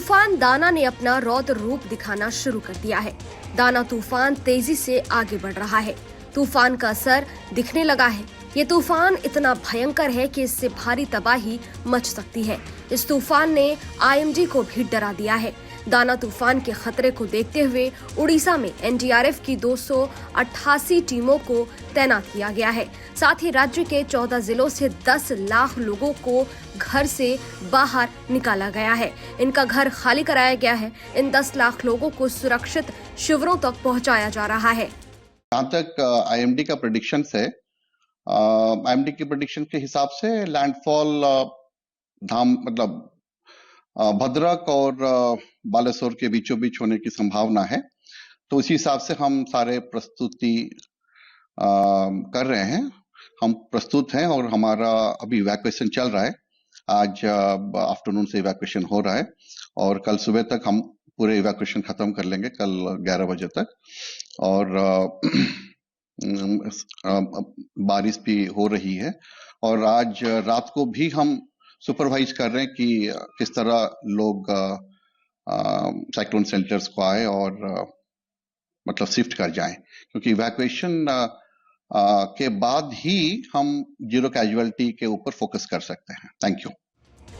तूफान दाना ने अपना रौद्र रूप दिखाना शुरू कर दिया है। दाना तूफान तेजी से आगे बढ़ रहा है। तूफान का असर दिखने लगा है। ये तूफान इतना भयंकर है कि इससे भारी तबाही मच सकती है। इस तूफान ने आईएमडी को भी डरा दिया है। दाना तूफान के खतरे को देखते हुए उड़ीसा में एनडीआरएफ की 288 टीमों को तैनात किया गया है। साथ ही राज्य के 14 जिलों से 10 लाख लोगों को घर से बाहर निकाला गया है। इनका घर खाली कराया गया है। इन 10 लाख लोगों को सुरक्षित शिविरों तक पहुंचाया जा रहा है। जहाँ तक आईएमडी का प्रेडिक्शन है, आईएमडी के प्रेडिक्शन के हिसाब से लैंडफॉल भद्रक और बालेश्वर के बीचों बीच होने की संभावना है। तो उसी हिसाब से हम सारे प्रस्तुति कर रहे हैं। हम प्रस्तुत हैं और हमारा अभी इवैक्यूएशन चल रहा है। आज आफ्टरनून से इवैक्यूएशन हो रहा है और कल सुबह तक हम पूरे इवैक्यूएशन खत्म कर लेंगे, कल 11 बजे तक। और बारिश भी हो रही है और आज रात को भी हम सुपरवाइज कर रहे हैं कि किस तरह लोग साइक्लोन सेंटर्स को आए और शिफ्ट कर जाएं, क्योंकि इवैक्यूएशन के बाद ही हम जीरो कैजुअलिटी के ऊपर फोकस कर सकते हैं। Thank you.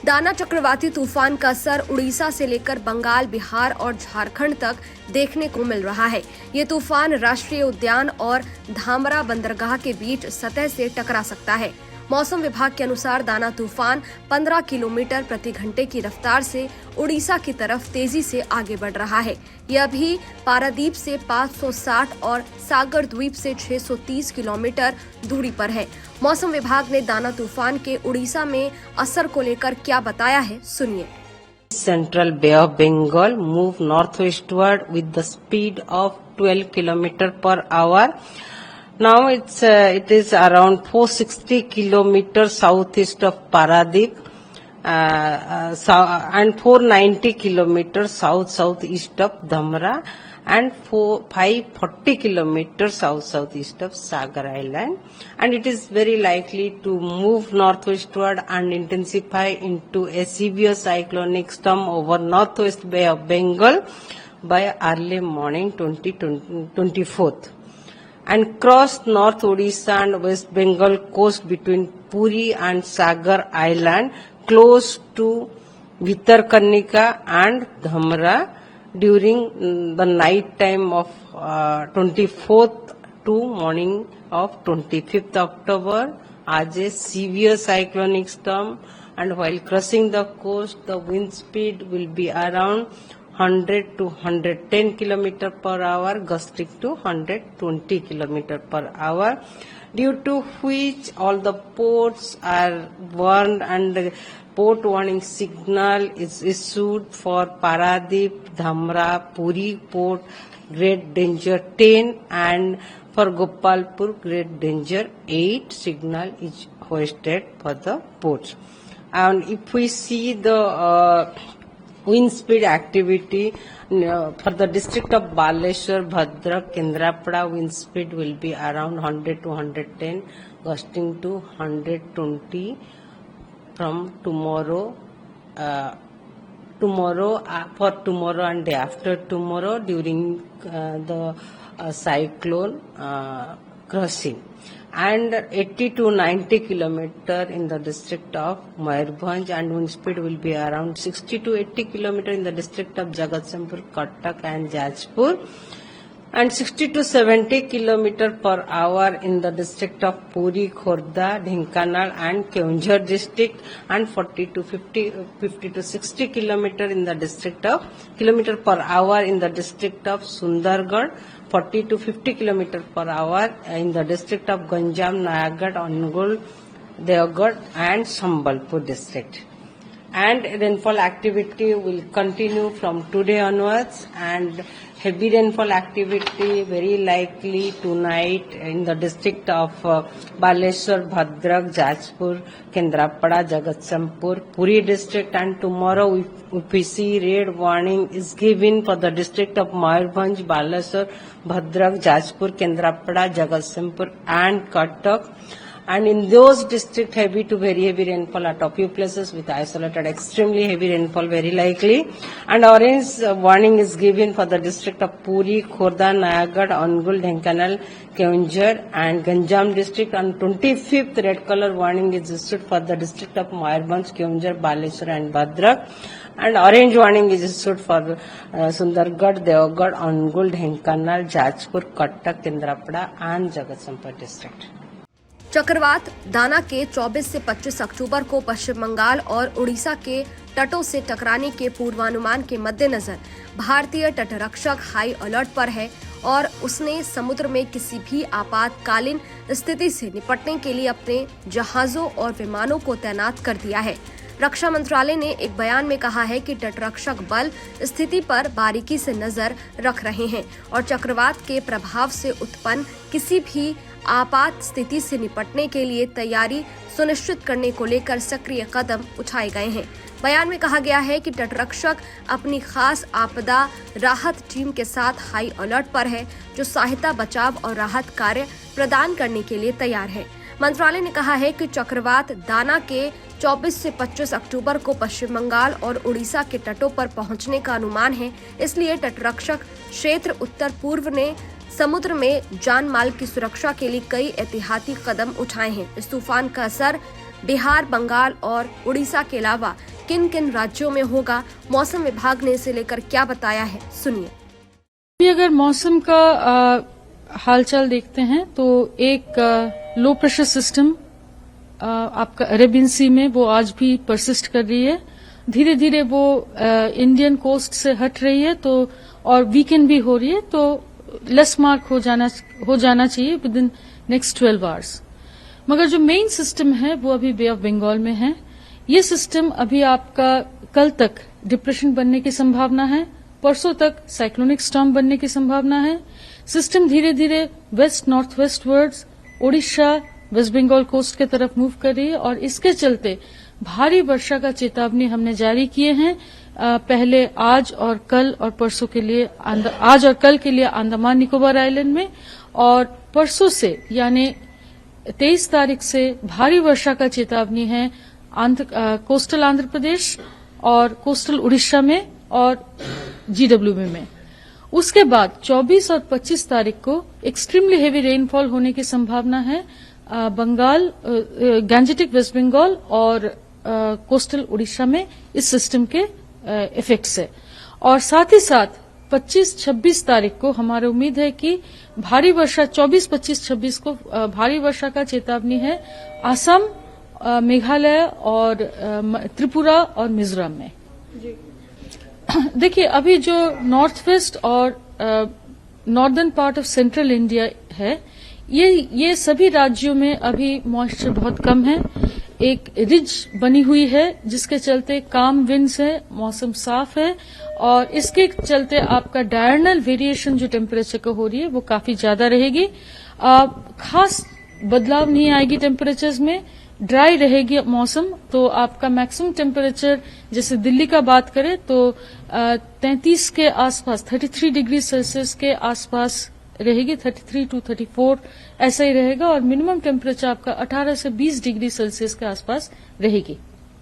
दाना चक्रवाती तूफान का असर उड़ीसा से लेकर बंगाल, बिहार और झारखंड तक देखने को मिल रहा है। ये तूफान राष्ट्रीय उद्यान और धामरा बंदरगाह के बीच सतह से टकरा सकता है। मौसम विभाग के अनुसार दाना तूफान 15 किलोमीटर प्रति घंटे की रफ्तार से उड़ीसा की तरफ तेजी से आगे बढ़ रहा है। यह अभी पारादीप से 560 और सागर द्वीप से 630 किलोमीटर दूरी पर है। मौसम विभाग ने दाना तूफान के उड़ीसा में असर को लेकर क्या बताया है, सुनिए। Central Bay of Bengal move northwestward with the speed of 12 km/h. Now it is around 460 kilometers southeast of Paradip and 490 kilometers southeast of Dhamra and 540 kilometers southeast of Sagar Island, and it is very likely to move northwestward and intensify into a severe cyclonic storm over northwest Bay of Bengal by early morning 24th. And cross North Odisha and West Bengal coast between Puri and Sagar Island close to Bhitarkanika and Dhamra during the night time of 24th to morning of 25th October as a severe cyclonic storm, and while crossing the coast the wind speed will be around 100 to 110 km/h, gusting to 120 km/h, due to which all the ports are warned and port warning signal is issued for Paradip, Dhamra, Puri port grade danger 10 and for Gopalpur grade danger 8 signal is hoisted for the ports. And if we see the wind speed activity for the district of Baleshwar, Bhadrak, Kendrapada, wind speed will be around 100 to 110, gusting to 120 from tomorrow. For tomorrow and day after tomorrow during the cyclone crossing, and 80 to 90 kilometer in the district of Mayurbhanj, and wind speed will be around 60 to 80 kilometer in the district of Jagatsinghpur, Cuttack and Jajpur, and 60 to 70 km/h in the district of Puri, Khordha, Dhenkanal and Keonjhar district, and 50 to 60 km in the district of km/h in the district of Sundargarh, 40 to 50 km/h in the district of Ganjam, Nayagarh, Angul, Deogarh and Sambalpur district. And rainfall activity will continue from today onwards, and heavy rainfall activity very likely tonight in the district of Baleshwar, Bhadrak, Jajpur, Kendrapada, Jagatsinghpur, Puri district, and tomorrow if we see red warning is given for the district of Mayurbhanj, Baleshwar, Bhadrak, Jajpur, Kendrapada, Jagatsinghpur and Cuttack. and in those district heavy to very heavy rainfall at a few places with isolated extremely heavy rainfall very likely, and orange warning is given for the district of Puri, Khorda, Nayagarh, Angul, Dhenkanal, Keonjhar and Ganjam district. On 25th red color warning is issued for the district of Mayurbhanj, Keonjhar, Baleshwar and Bhadrak, and orange warning is issued for Sundargarh, Deogarh, Angul, Dhenkanal, Jajpur, Cuttack, Kendrapada and Jagatsinghpur district. चक्रवात दाना के 24 से 25 अक्टूबर को पश्चिम बंगाल और उड़ीसा के तटों से टकराने के पूर्वानुमान के मद्देनजर भारतीय तटरक्षक हाई अलर्ट पर है और उसने समुद्र में किसी भी आपातकालीन स्थिति से निपटने के लिए अपने जहाजों और विमानों को तैनात कर दिया है। रक्षा मंत्रालय ने एक बयान में कहा है कि तटरक्षक बल स्थिति पर बारीकी से नजर रख रहे हैं और चक्रवात के प्रभाव से उत्पन्न किसी भी आपात स्थिति से निपटने के लिए तैयारी सुनिश्चित करने को लेकर सक्रिय कदम उठाए गए हैं। बयान में कहा गया है कि तटरक्षक अपनी खास आपदा राहत टीम के साथ हाई अलर्ट पर है, जो सहायता, बचाव और राहत कार्य प्रदान करने के लिए तैयार है। मंत्रालय ने कहा है कि चक्रवात दाना के 24 से 25 अक्टूबर को पश्चिम बंगाल और उड़ीसा के तटों पर पहुंचने का अनुमान है, इसलिए तटरक्षक क्षेत्र उत्तर पूर्व ने समुद्र में जान माल की सुरक्षा के लिए कई एहतियाती कदम उठाए हैं। इस तूफान का असर बिहार, बंगाल और उड़ीसा के अलावा किन किन राज्यों में होगा, मौसम विभाग ने इसे लेकर क्या बताया है, सुनिए। अगर मौसम का हालचाल देखते हैं तो एक लो प्रेशर सिस्टम आपका अरेबियन सी में वो आज भी परसिस्ट कर रही है। धीरे धीरे वो इंडियन कोस्ट से हट रही है तो और वीकेंड भी हो रही है, तो लेस मार्क हो जाना चाहिए विद इन नेक्स्ट 12 आवर्स। मगर जो मेन सिस्टम है वो अभी बे ऑफ बंगाल में है। ये सिस्टम अभी आपका कल तक डिप्रेशन बनने की संभावना है, परसों तक साइक्लोनिक स्टॉर्म बनने की संभावना है। सिस्टम धीरे धीरे west north west words Odisha, West Bengal coast की तरफ मूव कर रही है और इसके चलते भारी वर्षा का चेतावनी हमने जारी किए हैं। पहले आज और कल और परसों के लिए आज और कल के लिए अंडमान निकोबार आइलैंड में, और परसों से यानी 23 तारीख से भारी वर्षा का चेतावनी है कोस्टल आंध्र प्रदेश और कोस्टल उड़ीसा में और GW में। उसके बाद 24 और 25 तारीख को एक्सट्रीमली हेवी रेनफॉल होने की संभावना है बंगाल, गैंजेटिक वेस्ट बंगाल और कोस्टल उड़ीसा में इस सिस्टम के इफेक्ट से। और साथ ही साथ 25-26 तारीख को हमारी उम्मीद है कि भारी वर्षा 24, 25, 26 को भारी वर्षा का चेतावनी है असम, मेघालय और त्रिपुरा और मिजोरम में। देखिए अभी जो नॉर्थ वेस्ट और northern part of central India है, ये सभी राज्यों में अभी मॉइस्चर बहुत कम है। एक रिज बनी हुई है जिसके चलते काम विंड्स है, मौसम साफ है और इसके चलते आपका डायरनल वेरिएशन जो टेम्परेचर का हो रही है वो काफी ज्यादा रहेगी। खास बदलाव नहीं आएगी टेम्परेचर्स में, ड्राई रहेगी मौसम। तो आपका मैक्सिमम टेम्परेचर जैसे दिल्ली का बात करें तो 33 के आसपास 33 डिग्री सेल्सियस के आसपास रहेगी, 33 to 34 ऐसा ही रहेगा और मिनिमम टेम्परेचर आपका 18 से 20 डिग्री सेल्सियस के आसपास रहेगी।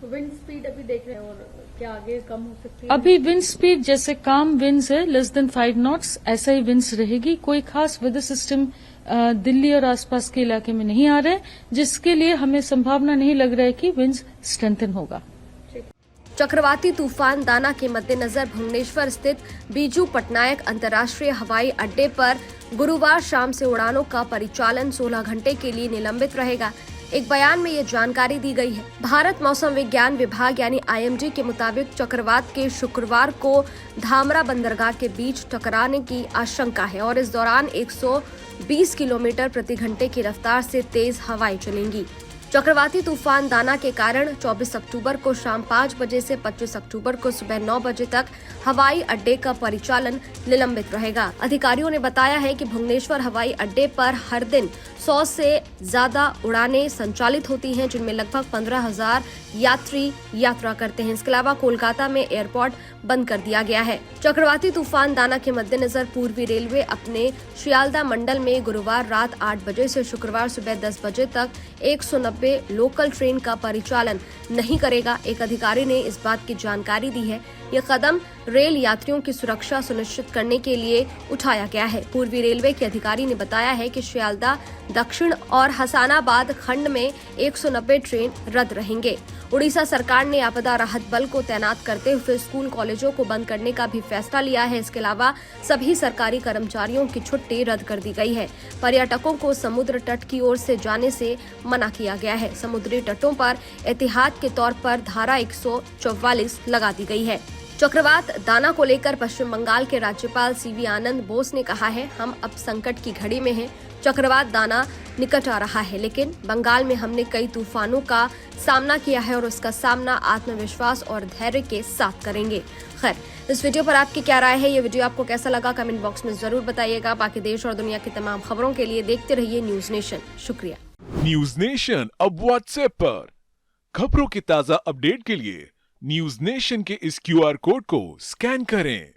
विंड स्पीड अभी देख रहे हैं और क्या आगे कम हो सकती है? अभी विंड स्पीड जैसे काम विंड्स है लेस देन 5 नॉट्स ऐसा ही विंड्स रहेगी। कोई खास वेदर सिस्टम दिल्ली और आसपास के इलाके में नहीं आ रहे, जिसके लिए हमें संभावना नहीं लग रहा है कि विंड्स स्ट्रेंथन होगा। चक्रवाती तूफान दाना के मद्देनजर भुवनेश्वर स्थित बीजू पटनायक अंतर्राष्ट्रीय हवाई अड्डे पर गुरुवार शाम से उड़ानों का परिचालन 16 घंटे के लिए निलंबित रहेगा। एक बयान में ये जानकारी दी गई है। भारत मौसम विज्ञान विभाग यानी IMD के मुताबिक चक्रवात के शुक्रवार को धामरा बंदरगाह के बीच टकराने की आशंका है और इस दौरान 120 किलोमीटर प्रति घंटे की रफ्तार से तेज हवाएं चलेंगी। चक्रवाती तूफान दाना के कारण 24 अक्टूबर को शाम 5 बजे से 25 अक्टूबर को सुबह 9 बजे तक हवाई अड्डे का परिचालन निलंबित रहेगा। अधिकारियों ने बताया है कि भुवनेश्वर हवाई अड्डे पर हर दिन 100 से ज्यादा उड़ानें संचालित होती हैं, जिनमें लगभग 15,000 यात्री यात्रा करते हैं। इसके अलावा कोलकाता में एयरपोर्ट बंद कर दिया गया है। चक्रवाती तूफान दाना के मद्देनजर पूर्वी रेलवे अपने शियालदा मंडल में गुरुवार रात 8 बजे से शुक्रवार सुबह 10 बजे तक 190 लोकल ट्रेन का परिचालन नहीं करेगा। एक अधिकारी ने इस बात की जानकारी दी है। ये कदम रेल यात्रियों की सुरक्षा सुनिश्चित करने के लिए उठाया गया है। पूर्वी रेलवे के अधिकारी ने बताया है कि शियालदा, दक्षिण और हसानाबाद खंड में 190 ट्रेन रद्द रहेंगे। उड़ीसा सरकार ने आपदा राहत बल को तैनात करते हुए स्कूल कॉलेजों को बंद करने का भी फैसला लिया है। इसके अलावा सभी सरकारी कर्मचारियों की छुट्टी रद्द कर दी गई है। पर्यटकों को समुद्र तट की ओर से जाने से मना किया गया है। समुद्री तटों पर एहतियात के तौर पर धारा 144 लगा दी गई है। चक्रवात दाना को लेकर पश्चिम बंगाल के राज्यपाल सीवी आनंद बोस ने कहा है, हम अब संकट की घड़ी में हैं। चक्रवात दाना निकट आ रहा है, लेकिन बंगाल में हमने कई तूफानों का सामना किया है और उसका सामना आत्मविश्वास और धैर्य के साथ करेंगे। खैर, इस वीडियो पर आपकी क्या राय है? ये वीडियो आपको कैसा लगा? कमेंट बॉक्स में जरूर बताइएगा। बाकी देश और दुनिया की तमाम खबरों के लिए देखते रहिए न्यूज नेशन। शुक्रिया। न्यूज नेशन अब व्हाट्सएप पर खबरों की ताजा अपडेट के लिए न्यूज नेशन के इस QR कोड को स्कैन करें